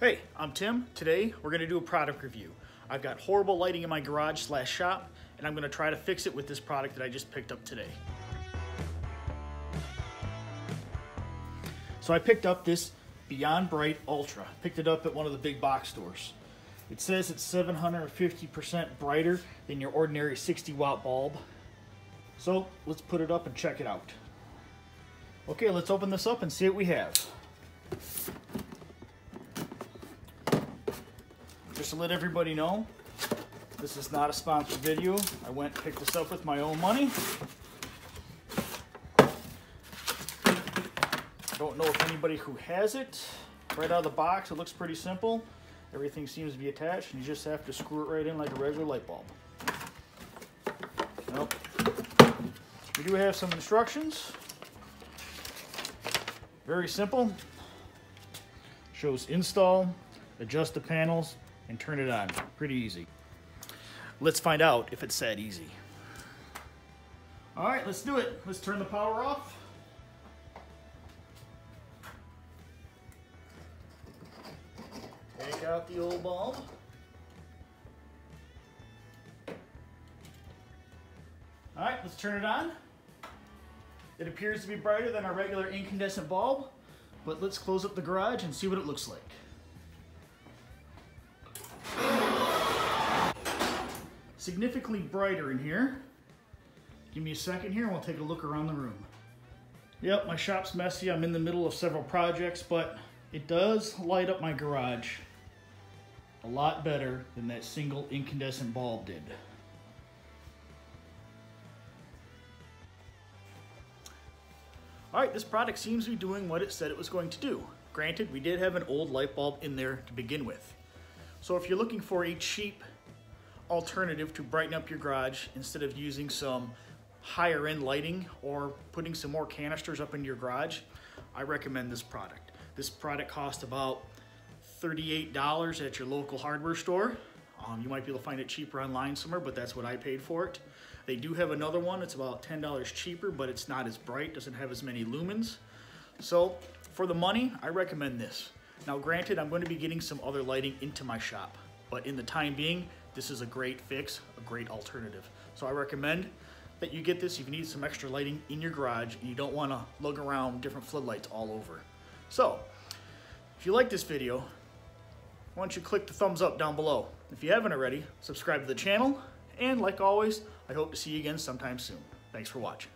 Hey, I'm Tim. Today we're going to do a product review. I've got horrible lighting in my garage / shop, and I'm going to try to fix it with this product that I just picked up today. So I picked up this Beyond Bright Ultra. Picked it up at one of the big box stores. It says it's 750% brighter than your ordinary 60-watt bulb. So let's put it up and check it out. Okay, let's open this up and see what we have. Just to let everybody know, this is not a sponsored video. I went and picked this up with my own money. I don't know if anybody who has it. Right out of the box, it looks pretty simple. Everything seems to be attached, and you just have to screw it right in like a regular light bulb. Nope. We do have some instructions. Very simple. Shows install, adjust the panels, and turn it on. Pretty easy. Let's find out if it's that easy. All right, let's do it. Let's turn the power off. Take out the old bulb. All right, let's turn it on. It appears to be brighter than our regular incandescent bulb, but let's close up the garage and see what it looks like. Significantly brighter in here. Give me a second here and we'll take a look around the room. Yep, my shop's messy. I'm in the middle of several projects, but it does light up my garage a lot better than that single incandescent bulb did. All right, this product seems to be doing what it said it was going to do. Granted, we did have an old light bulb in there to begin with. So if you're looking for a cheap alternative to brighten up your garage instead of using some higher end lighting or putting some more canisters up in your garage, I recommend this product. This product costs about $38 at your local hardware store. You might be able to find it cheaper online somewhere, but that's what I paid for it. They do have another one. It's about $10 cheaper, but it's not as bright, doesn't have as many lumens. So for the money, I recommend this. Now granted, I'm going to be getting some other lighting into my shop, but in the time being, this is a great fix, a great alternative. So I recommend that you get this if you need some extra lighting in your garage and you don't want to lug around different floodlights all over. So if you like this video, why don't you click the thumbs up down below. If you haven't already, subscribe to the channel, and like always, I hope to see you again sometime soon. Thanks for watching.